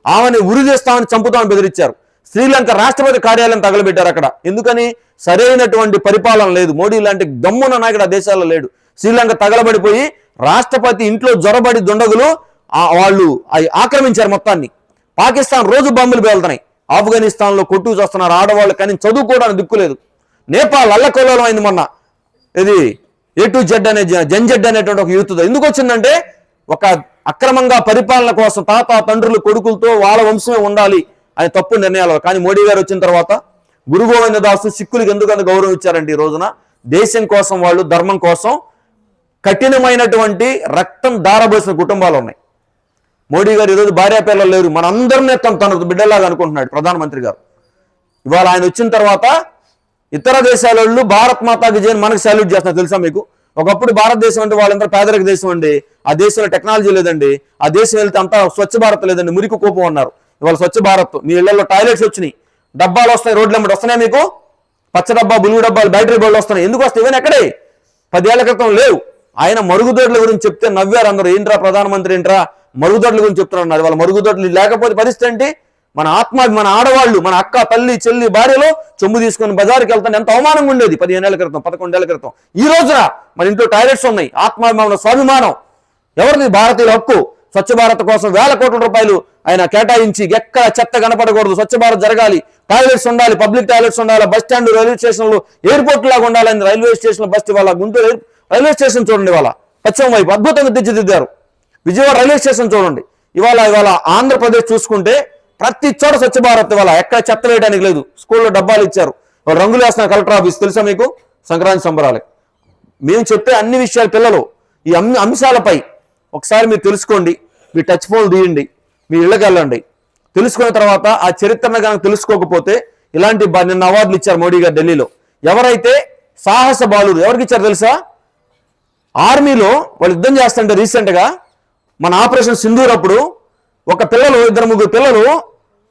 ఆమెను ఉరి చేస్తామని, చంపుతామని బెదిరించారు. శ్రీలంక రాష్ట్రపతి కార్యాలయం తగలబెట్టారు అక్కడ. ఎందుకని? సరైనటువంటి పరిపాలన లేదు. మోడీ లాంటి దమ్మున నాయకుడు ఆ దేశాల్లో లేడు. శ్రీలంక తగలబడిపోయి రాష్ట్రపతి ఇంట్లో జొరబడి దుండగులు వాళ్ళు ఆక్రమించారు మొత్తాన్ని. పాకిస్తాన్ రోజు బాంబులు పేలుతున్నాయి. ఆఫ్ఘనిస్తాన్లో కొట్టుకు చూస్తున్నారు ఆడవాళ్ళు, కానీ చదువుకోవడానికి దిక్కులేదు. నేపాల్ అల్లకల్లోలం అయింది మొన్న. ఇది A-Z అనే జెడ్ అనేటువంటి ఒక యూత్. ఎందుకు వచ్చిందంటే ఒక అక్రమంగా పరిపాలన కోసం తాత తండ్రులు కొడుకులతో వాళ్ళ వంశమే ఉండాలి అని తప్పు నిర్ణయాలు. కానీ మోడీ గారు వచ్చిన తర్వాత గురు గోవింద దాసు సిక్కులకు ఎందుకంత గౌరవం ఇచ్చారంటే ఈ రోజున దేశం కోసం, వాళ్ళు ధర్మం కోసం కఠినమైనటువంటి రక్తం దారబోసిన కుటుంబాలు ఉన్నాయి. మోడీ గారు ఈరోజు భార్య పిల్లలు లేరు, మనందరినీ తన బిడ్డలాగా అనుకుంటున్నాడు ప్రధానమంత్రి గారు. ఇవాళ ఆయన వచ్చిన తర్వాత ఇతర దేశాల వాళ్ళు భారత్ మాతాకి జైన్ మనకు సాల్యూట్ చేస్తున్నారు తెలుసా మీకు? ఒకప్పుడు భారతదేశం అంటే వాళ్ళంతా పేదరిక దేశం అండి, ఆ దేశంలో టెక్నాలజీ లేదండి, ఆ దేశం వెళ్తే అంతా స్వచ్ఛ భారత్ లేదండి, మురికి కోపం అన్నారు. ఇవాళ స్వచ్ఛ భారత్, మీ ఇళ్లలో టాయిలెట్స్ వచ్చినాయి, డబ్బాలు వస్తాయి, రోడ్ల వెంబడి వస్తున్నాయి మీకు, పచ్చ డబ్బా, బులుగు డబ్బాలు, బ్యాటరీ బోర్డులు వస్తున్నాయి. ఎందుకు వస్తాయి? ఇవన్నీ ఎక్కడే 10 ఏళ్ల క్రితం లేవు. ఆయన మరుగుదొడ్ల గురించి చెప్తే నవ్వారు అందరూ. ఏంట్రా ప్రధానమంత్రి, ఏంట్రా మరుగుదొడ్ల గురించి చెప్తున్నారు. వాళ్ళ మరుగుదొడ్లు లేకపోతే పరిస్థితి ఏంటి? మన మన ఆడవాళ్ళు, మన అక్క, తల్లి, చెల్లి, భార్యలో చెంబు తీసుకొని బజారుకి వెళ్తాను ఎంత అవమానంగా ఉండేది 15 ఏళ్ల క్రితం, 11 ఏళ్ల క్రితం. ఈ రోజున మన ఇంట్లో టాయిలెట్స్ ఉన్నాయి. ఆత్మాభిమానం, స్వాభిమానం ఎవరిది? భారతీయుల హక్కు. స్వచ్ఛ భారత్ కోసం వేల కోట్ల రూపాయలు ఆయన కేటాయించి ఎక్కడ చెత్త కనపడకూడదు, స్వచ్ఛ భారత్ జరగాలి, టాయిలెట్స్ ఉండాలి, పబ్లిక్ టాయిలెట్స్ ఉండాలి, బస్ స్టాండ్, రైల్వే స్టేషన్లు, ఎయిర్పోర్ట్ లాగా ఉండాలని రైల్వే స్టేషన్ బస్ వాళ్ళ గుంటూరు రైల్వే స్టేషన్ చూడండి, వాళ్ళ పశ్చిమ వైపు అద్భుతంగా తీర్చిదిద్దారు. విజయవాడ రైల్వే స్టేషన్ చూడండి. ఇవాళ ఆంధ్రప్రదేశ్ చూసుకుంటే ప్రతి చోట స్వచ్ఛ భారత్. ఇవాళ ఎక్కడ చెత్త వేయడానికి లేదు. స్కూల్లో డబ్బాలు ఇచ్చారు, వాళ్ళు రంగులు వేస్తున్నారు. కలెక్టర్ ఆఫీస్ తెలుసా మీకు? సంక్రాంతి సంబరాలే. మేము చెప్పే అన్ని విషయాలు పిల్లలు ఈ అంశాలపై ఒకసారి మీరు తెలుసుకోండి. మీ టచ్ ఫోన్ తీయండి, మీ ఇళ్ళకి వెళ్ళండి. తెలుసుకున్న తర్వాత ఆ చరిత్రను కనుక తెలుసుకోకపోతే ఇలాంటి నిన్న అవార్డులు ఇచ్చారు మోడీ గారు ఢిల్లీలో. ఎవరైతే సాహస బాలుడు ఎవరికి ఇచ్చారు తెలుసా? ఆర్మీలో వాళ్ళు యుద్ధం చేస్తుంటే రీసెంట్గా మన ఆపరేషన్ సింధూర్ అప్పుడు ఒక పిల్లలు, 2-3 పిల్లలు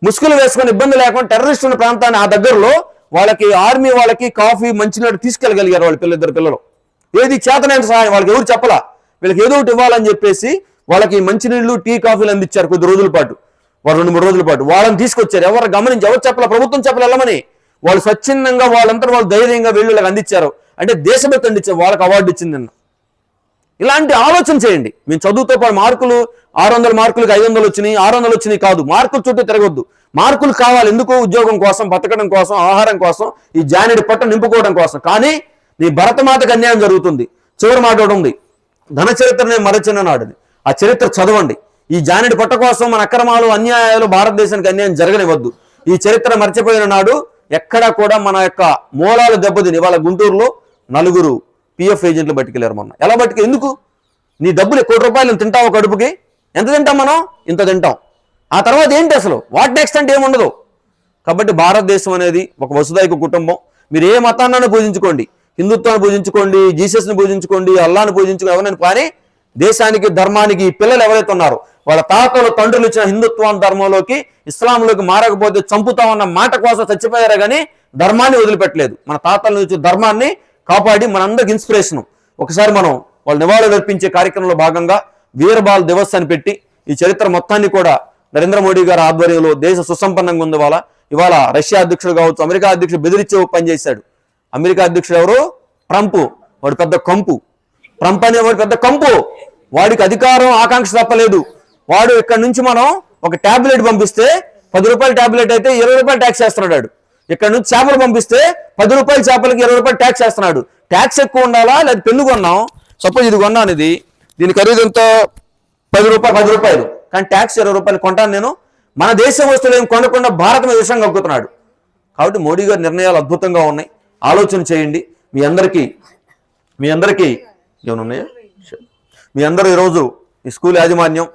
ముసుగులు వేసుకొని ఇబ్బంది లేకుండా టెర్రరిస్ట్ ఉన్న ప్రాంతాన్ని ఆ దగ్గరలో వాళ్ళకి ఆర్మీ వాళ్ళకి కాఫీ మంచినీళ్ళు తీసుకెళ్ళగలిగారు వాళ్ళ 2 పిల్లలు. ఏది చేతనైన సహాయం వాళ్ళకి ఎవరు చెప్పలా, వీళ్ళకి ఏదో ఒకటి ఇవ్వాలని చెప్పేసి వాళ్ళకి మంచినీళ్ళు, టీ, కాఫీలు అందించారు కొద్ది రోజుల పాటు. వాళ్ళు 2-3 రోజుల పాటు వాళ్ళని తీసుకొచ్చారు. ఎవరు గమనించి, ఎవరు చెప్పాల, ప్రభుత్వం చెప్పాలి వెళ్ళమని. వాళ్ళు స్వచ్ఛందంగా వాళ్ళంతా వాళ్ళు ధైర్యంగా వీళ్ళకి అందించారు. అంటే దేశభక్తి అందించారు, వాళ్ళకి అవార్డు ఇచ్చింది. ఇలాంటి ఆలోచన చేయండి. మేము చదువుతో పాటు మార్కులు 600 మార్కులకు 500 వచ్చినాయి, 600 వచ్చినాయి కాదు. మార్కులు చుట్టూ తిరగొద్దు. మార్కులు కావాలి ఎందుకు? ఉద్యోగం కోసం, బతకడం కోసం, ఆహారం కోసం, ఈ జానెడి పట్ట నింపుకోవడం కోసం. కానీ నీ భరతమాతకు అన్యాయం జరుగుతుంది. చివరి మాట ఉంది, ధన చరిత్రనే మరచిన నాడుది. ఆ చరిత్ర చదవండి. ఈ జానెడి పట్ట కోసం మన అక్రమాలు, అన్యాయాలు భారతదేశానికి అన్యాయం జరగనివ్వద్దు. ఈ చరిత్ర మర్చిపోయిన నాడు ఎక్కడా కూడా మన యొక్క మూలాలు దెబ్బతిని ఇవాళ గుంటూరులో 4 PF ఏజెంట్లు బతికెళ్ళారు మొన్న. ఎలా ఎందుకు? నీ డబ్బులు 1 కోటి రూపాయలు తింటావు కడుపుకి. ఎంత తింటాం మనం? ఇంత తింటాం. ఆ తర్వాత ఏంటి అసలు? వాట్ నెక్స్ట్ అంటే ఏముండదు. కాబట్టి భారతదేశం అనేది ఒక వసుదైక కుటుంబం. మీరు ఏ మతాన్ని పూజించుకోండి, హిందుత్వాన్ని పూజించుకోండి, జీసస్ని పూజించుకోండి, అల్లాని పూజించుకోండి, ఎవరైనా కానీ దేశానికి, ధర్మానికి ఈ పిల్లలు ఎవరైతే ఉన్నారో వాళ్ళ తాతలు తండ్రులు ఇచ్చిన హిందుత్వం ధర్మంలోకి ఇస్లాంలోకి మారకపోతే చంపుతామన్న మాట కోసం చచ్చిపోయారే కానీ ధర్మాన్ని వదిలిపెట్టలేదు. మన తాతల నుంచి ధర్మాన్ని కాపాడి మనందరికి ఇన్స్పిరేషను. ఒకసారి మనం వాళ్ళు నివాళులు అర్పించే కార్యక్రమంలో భాగంగా వీరబాల్ దివస్ అని పెట్టి ఈ చరిత్ర మొత్తాన్ని కూడా నరేంద్ర మోడీ గారి ఆధ్వర్యంలో దేశ సుసంపన్నంగా ఉంది. ఇవాళ రష్యా అధ్యక్షుడు కావచ్చు, అమెరికా అధ్యక్షుడు బెదిరించే పనిచేశాడు. అమెరికా అధ్యక్షుడు ఎవరు? ట్రంప్. వాడు పెద్ద కంపు. ట్రంప్ అనేవాడు పెద్ద కంపు. వాడికి అధికారం ఆకాంక్ష తప్పలేదు. వాడు ఇక్కడ నుంచి మనం ఒక టాబ్లెట్ పంపిస్తే 10 రూపాయల టాబ్లెట్ అయితే 20 రూపాయలు ట్యాక్స్ చేస్తున్నాడు. ఇక్కడ నుంచి చేపలు పంపిస్తే 10 రూపాయల చేపలకి 20 రూపాయలు ట్యాక్స్ చేస్తున్నాడు. ట్యాక్స్ ఎక్కువ ఉండాలా? లేదా పెన్ను కొన్నాం, సపోజ్ ఇది కొన్నాను, దీని ఖరీదు ఎంత? 10 రూపాయలు, కానీ ట్యాక్స్ 20 రూపాయలు కొంటాను నేను. మన దేశం వస్తువులు ఏం కొనకుండా భారత మీద విషయం కక్కుతున్నాడు. కాబట్టి మోడీ గారి నిర్ణయాలు అద్భుతంగా ఉన్నాయి. ఆలోచన చేయండి. మీ అందరికీ ఏమన్నాయా? మీ అందరూ ఈరోజు ఈ స్కూల్ యాజమాన్యం,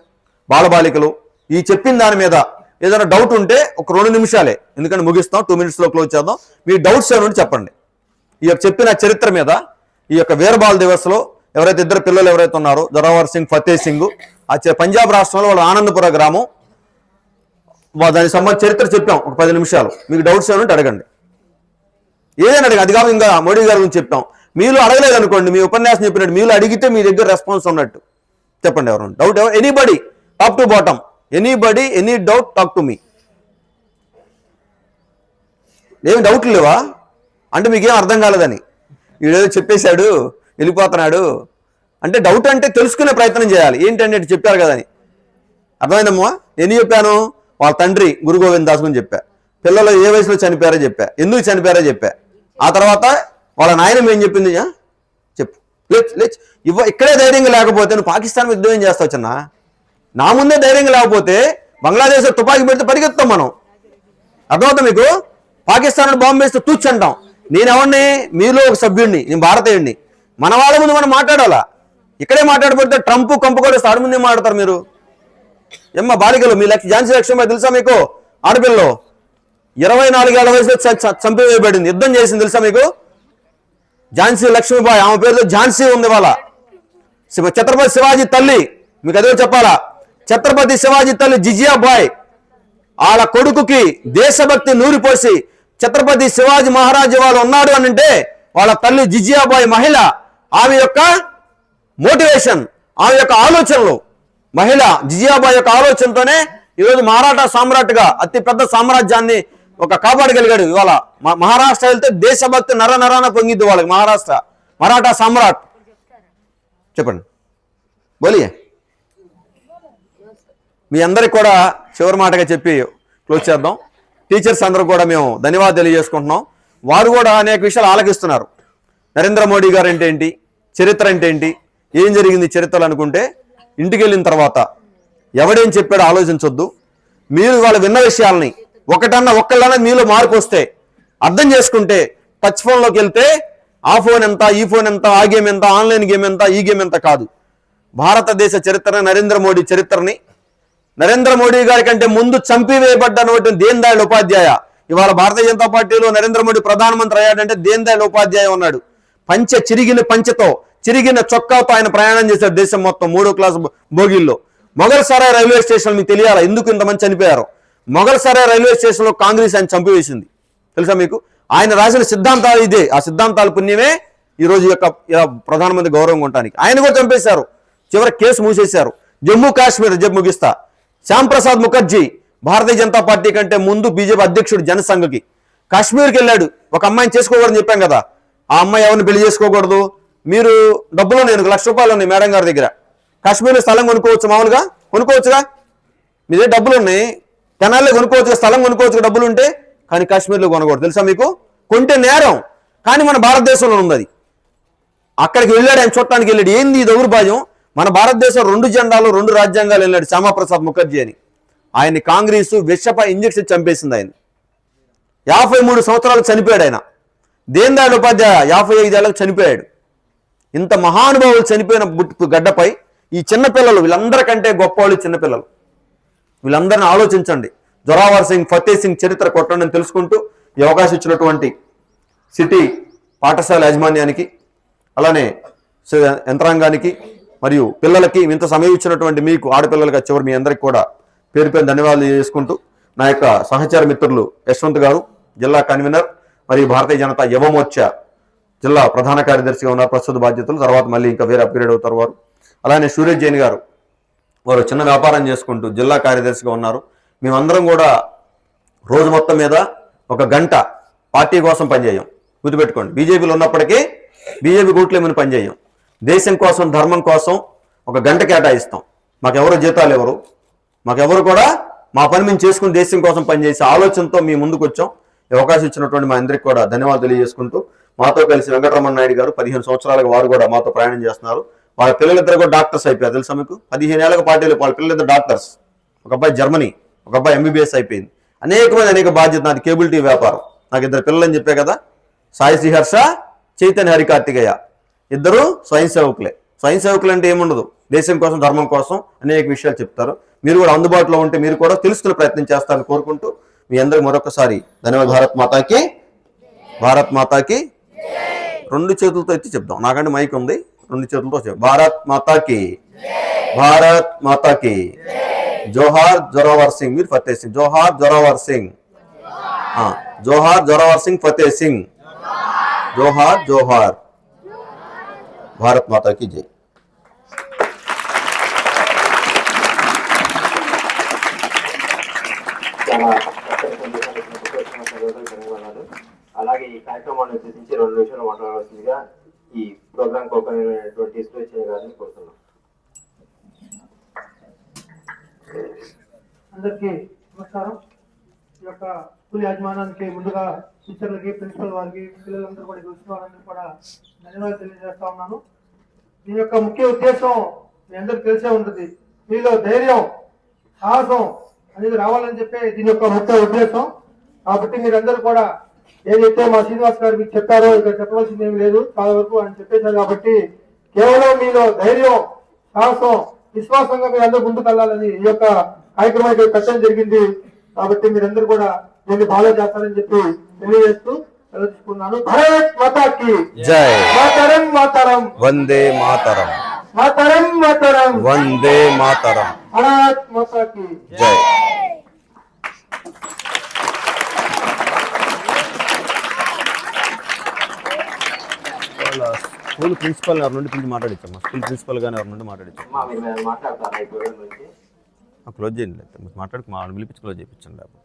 బాలబాలికలు ఈ చెప్పిన దాని మీద ఏదైనా డౌట్ ఉంటే ఒక 2 నిమిషాలే, ఎందుకంటే ముగిస్తాం, 2 minutesలో క్లోజ్ చేద్దాం. మీ డౌట్స్ ఏమైనా చెప్పండి. ఈ యొక్క చెప్పిన చరిత్ర మీద, ఈ యొక్క వీరబాల్ దివస్లో ఎవరైతే 2 పిల్లలు ఎవరైతే ఉన్నారో, జొరావర్ సింగ్, ఫతే సింగ్, పంజాబ్ రాష్ట్రంలో వాళ్ళ ఆనందపుర గ్రామం, దానికి సంబంధించి చరిత్ర చెప్పాం ఒక 10 నిమిషాలు. మీకు డౌట్స్ ఏమైనా అడగండి, ఏదైనా అడగండి. అది కాదు ఇంకా మోడీ గారి గురించి చెప్పాం. మీరు అడగలేదు అనుకోండి, మీ ఉపన్యాసం చెప్పినట్టు మీరు అడిగితే మీ దగ్గర రెస్పాన్స్ ఉన్నట్టు. చెప్పండి ఎవరు doubt? Anybody, top to bottom, anybody, any doubt, talk to me. ఏమి డౌట్లు లేవా? అంటే మీకేం అర్థం కాలేదని, వీడేదో చెప్పేశాడు వెళ్ళిపోతున్నాడు అంటే డౌట్ అంటే తెలుసుకునే ప్రయత్నం చేయాలి. ఏంటంటే చెప్పారు కదని. అర్థమైందమ్మా? నేను చెప్పాను వాళ్ళ తండ్రి గురు గోవింద్ దాస్ గురించి చెప్పా, పిల్లలు ఏ వయసులో చనిపోయారో చెప్పా, ఎందుకు చనిపోయారో చెప్పా. ఆ తర్వాత వాళ్ళ నాయనం ఏం చెప్పింది చెప్పు. ఇక్కడే ధైర్యంగా లేకపోతే నువ్వు పాకిస్తాన్ మీద యుద్ధం ఏం చేస్తావు చిన్న? నా ముందే ధైర్యంగా లేకపోతే బంగ్లాదేశ్ తుపాకీ పెడితే పరిగెత్తాం మనం. అర్థమవుతా మీకు? పాకిస్తాన్ బాంబు వేస్తే తూచి అంటాం. నేను ఎవరిని? మీలో ఒక సభ్యుడిని, నేను భారతీయుడిని. మన వాళ్ళ ముందు మనం మాట్లాడాలా? ఇక్కడే మాట్లాడబడితే ట్రంప్ కంపు కూడా ఆడ ముందే మాట్లాడతారు మీరు. ఏమ్మా బాలికలు, మీ ఝాన్సీ లక్ష్మీబాయి తెలుసా మీకు? ఆడపిల్లలో 24 ఏళ్ల వయసులో చంపివేయబడింది, యుద్ధం చేసింది తెలుసా మీకు? ఝాన్సీ లక్ష్మీబాయి, ఆమె పేరులో ఝాన్సీ ఉంది. వాళ్ళ ఛత్రపతి శివాజీ తల్లి, మీకు అదే చెప్పాలా? ఛత్రపతి శివాజీ తల్లి జిజియాబాయ్, వాళ్ళ కొడుకుకి దేశభక్తి నూరిపోసి ఛత్రపతి శివాజీ మహారాజు వాళ్ళు ఉన్నాడు అని అంటే వాళ్ళ తల్లి జిజియాబాయి మహిళ. ఆమె యొక్క మోటివేషన్, ఆమె యొక్క ఆలోచనలు, మహిళ జిజియాబాయి యొక్క ఆలోచనతోనే ఈరోజు మరాఠా సామ్రాట్గా అతి పెద్ద సామ్రాజ్యాన్ని ఒక కాపాడగలిగాడు. ఇవాళ మహారాష్ట్ర వెళ్తే దేశభక్తి నరాన పొంగిద్ది వాళ్ళకి. మహారాష్ట్ర మరాఠా సామ్రాట్. చెప్పండి బోలియే. మీ అందరికి కూడా చివరి మాటగా చెప్పి క్లోజ్ చేద్దాం. టీచర్స్ అందరూ కూడా మేము ధన్యవాదాలు తెలియజేసుకుంటున్నాం. వారు కూడా అనేక విషయాలు ఆలకిస్తున్నారు. నరేంద్ర మోడీ గారు అంటే ఏంటి, చరిత్ర అంటే ఏంటి, ఏం జరిగింది చరిత్రలు అనుకుంటే ఇంటికి వెళ్ళిన తర్వాత ఎవడేం చెప్పాడో ఆలోచించొద్దు. మీరు వాళ్ళు విన్న విషయాలని ఒక్కళ్ళన్నా మీలో మార్పు వస్తే అర్థం చేసుకుంటే, టచ్ ఫోన్లోకి వెళ్తే ఆ ఫోన్ ఎంత, ఈ ఫోన్ ఎంత, ఆ గేమ్ ఎంత, ఆన్లైన్ గేమ్ ఎంత, ఈ గేమ్ ఎంత కాదు. భారతదేశ చరిత్రని, నరేంద్ర మోడీ చరిత్రని, నరేంద్ర మోడీ గారి కంటే ముందు చంపివేయబడ్డటువంటి దీన్ దయాళ్ ఉపాధ్యాయ ఇవాళ భారతీయ జనతా పార్టీలో నరేంద్ర మోడీ ప్రధానమంత్రి అయ్యాడంటే దీన్ దయాళ్ ఉపాధ్యాయ ఉన్నాడు. చిరిగిన చిరిగిన చొక్కాతో ఆయన ప్రయాణం చేశాడు దేశం మొత్తం 3వ క్లాస్ బోగిల్లో. మొఘల్ సరాయ్ రైల్వే స్టేషన్ మీకు తెలియాలా ఎందుకు ఇంతమంది చనిపోయారు? మొఘల్ సరాయ్ రైల్వే స్టేషన్ లో కాంగ్రెస్ ఆయన చంపివేసింది తెలుసా మీకు? ఆయన రాసిన సిద్ధాంతాలు ఇదే. ఆ సిద్ధాంతాల పుణ్యమే ఈ రోజు యొక్క ప్రధానమంత్రి గౌరవం ఉండటానికి. ఆయన కూడా చంపేశారు. చివరి కేసు మూసేశారు. జమ్మూ కాశ్మీర్ ముగిస్తా. శ్యామ్ ప్రసాద్ ముఖర్జీ భారతీయ జనతా పార్టీ కంటే ముందు బీజేపీ అధ్యక్షుడు జనసంఘకి కాశ్మీర్కి వెళ్ళాడు. ఒక అమ్మాయిని చేసుకోకూడదని చెప్పాం కదా. ఆ అమ్మాయి ఎవరిని పెళ్లి చేసుకోకూడదు, మీరు డబ్బులు నేను ₹1,00,000 ఉన్నాయి మేడం గారి దగ్గర, కాశ్మీర్లో స్థలం కొనుక్కోవచ్చు, మామూలుగా కొనుక్కోవచ్చుగా, మీ దగ్గర డబ్బులు ఉన్నాయి, తెనాల్లో కొనుక్కోవచ్చు, స్థలం కొనుక్కోవచ్చు డబ్బులు ఉంటే, కానీ కాశ్మీర్లో కొనకూడదు తెలుసా మీకు? కొంటే నేరం, కానీ మన భారతదేశంలో ఉంది అది. అక్కడికి వెళ్ళాడు, ఆయన చూడటానికి వెళ్ళాడు. ఏంది ఈ దౌర్భాగ్యం? మన భారతదేశం 2 జెండాలు 2 రాజ్యాంగాలు వెళ్ళాడు శ్యామాప్రసాద్ ముఖర్జీ అని. ఆయన్ని కాంగ్రెస్ విషపై ఇంజక్షన్ చంపేసింది. ఆయన 53 సంవత్సరాలు చనిపోయాడు. ఆయన దీన్ దయాళ్ ఉపాధ్యాయ 55 ఏళ్ళకు చనిపోయాడు. ఇంత మహానుభావులు చనిపోయిన గడ్డపై ఈ చిన్నపిల్లలు, వీళ్ళందరికంటే గొప్పవాళ్ళు చిన్నపిల్లలు. వీళ్ళందరినీ ఆలోచించండి. జొరావర్ సింగ్, ఫతే సింగ్ చరిత్ర కొట్టండి అని తెలుసుకుంటూ ఈ అవకాశం ఇచ్చినటువంటి సిటీ పాఠశాల యాజమాన్యానికి, అలానే యంత్రాంగానికి, మరియు పిల్లలకి ఇంత సమయం ఇచ్చినటువంటి మీకు ఆడపిల్లలుగా చివరి మీ అందరికీ కూడా పేరు పేరు ధన్యవాదాలు చేసుకుంటూ నా యొక్క సహచార మిత్రులు యశ్వంత్ గారు జిల్లా కన్వీనర్ మరియు భారతీయ జనతా యువ మోర్చా జిల్లా ప్రధాన కార్యదర్శిగా ఉన్నారు ప్రస్తుత బాధ్యతలు, తర్వాత మళ్ళీ ఇంకా వేరే అప్గ్రేడ్ అవుతారు వారు. అలానే సూర్యజ్ జైన్ గారు, వారు చిన్న వ్యాపారం చేసుకుంటూ జిల్లా కార్యదర్శిగా ఉన్నారు. మేమందరం కూడా రోజు మొత్తం మీద 1 గంట పార్టీ కోసం పనిచేయం. గుర్తుపెట్టుకోండి, బీజేపీలో ఉన్నప్పటికీ బీజేపీ కూట్లేమని పనిచేయం. దేశం కోసం, ధర్మం కోసం 1 గంట కేటాయిస్తాం. మాకెవరు జీతాలు ఎవరు, మాకెవరు కూడా మా పని మేము చేసుకుని దేశం కోసం పనిచేసే ఆలోచనతో మీ ముందుకు వచ్చాం. ఈ అవకాశం ఇచ్చినటువంటి మా అందరికీ కూడా ధన్యవాదాలు తెలియజేసుకుంటూ, మాతో కలిసి వెంకటరమణ నాయుడు గారు 15 సంవత్సరాలుగా వారు కూడా మాతో ప్రయాణం చేస్తున్నారు. వాళ్ళ పిల్లలిద్దరు కూడా డాక్టర్స్ అయిపోయారు. తెలుసా మీకు? 15 ఏళ్ళకి పార్టీలో వాళ్ళ పిల్లలిద్దరు డాక్టర్స్. ఒక అబ్బాయి జర్మనీ, ఒక అబ్బాయి ఎంబీబీఎస్ అయిపోయింది. అనేక బాధ్యత. నాది కేబుల్ టీవీ వ్యాపారం. నాకు 2 పిల్లలు అని చెప్పే కదా, సాయి శ్రీహర్ష, చైతన్య హరికార్తికేయ, ఇద్దరు స్వయం సేవకులే. స్వయం సేవకులు అంటే ఏముండదు, దేశం కోసం, ధర్మం కోసం అనేక విషయాలు చెప్తారు. మీరు కూడా అందుబాటులో ఉంటే మీరు కూడా తెలుసుకునే ప్రయత్నం చేస్తారని కోరుకుంటూ మీ అందరికి మరొకసారి ధన్యవాదాలు. భారత్ మాతాకి, భారత్ మాతాకి. 2 చేతులతో ఎత్తి చెప్దాం, నాకంటే మైక్ ఉంది. 2 చేతులతో చెప్తాం. భారత్ మాతాకి, భారత్ మాతాకి. జోహార్ జోరావర్ సింగ్ మీర్ ఫతే సింగ్. జోహార్ జోరావర్ సింగ్. జోహార్ జోరావర్ సింగ్ ఫతే సింగ్. జోహార్ జోహార్. భారత్ మాతాకి జై. ధన్యవాదాలు. అలాగే ఈ కార్యక్రమాన్ని ఉద్దేశించి 2 నిమిషాలు మాట్లాడవలసిందిగా ఈ ప్రోగ్రామ్ కోకైనటువంటి సురేష్ గారిని కోరుతున్నాం. అందరికీ నమస్కారం. ఈ యొక్క స్కూల్ యాజమాన్యానికి ముందుగా టీచర్లకి, ప్రిన్సిపల్ వారికి, పిల్లలందరూ కూడా వచ్చిన వారందరూ కూడా ధన్యవాదాలు తెలియజేస్తా ఉన్నాను. దీని యొక్క ముఖ్య ఉద్దేశం మీ అందరికి తెలిసే ఉంటుంది. మీలో ధైర్యం, సాహసం అనేది రావాలని చెప్పి దీని యొక్క ముఖ్య ఉద్దేశం. కాబట్టి మీరందరూ కూడా ఏదైతే మా శ్రీనివాస్ గారు మీకు చెప్పారో ఇక్కడ చెప్పవలసింది ఏమి లేదు, చాలా వరకు ఆయన చెప్పేశారు. కాబట్టి కేవలం మీలో ధైర్యం, సాహసం, విశ్వాసంగా మీరందరూ ముందుకు వెళ్ళాలని ఈ యొక్క కార్యక్రమం పెట్టడం జరిగింది. కాబట్టి మీరందరూ కూడా దీన్ని ఫాలో చేస్తారని చెప్పి తెలియజేస్తూ తెలుసుకున్నాను. భారత్ మాతాకి జై. మాతరం మాతరం. వందే మాతరం. మాతరం మాతరం. వందే మాతరం. భారత్ మాతాకి జై. స్కూల్ ప్రిన్సిపల్ గారి నుండి పిలిచి మాట్లాడించమ్మా. స్కూల్ ప్రిన్సిపల్ గారిని ఎవరి నుండి మాట్లాడించాం. మీరు మాట్లాడతారా ఈ ప్రోగ్రామ్ గురించి? క్లోజ్ చేయండి, మాట్లాడుకు మా పిలిపించి క్లోజ్ చేయించండి. లేకపోతే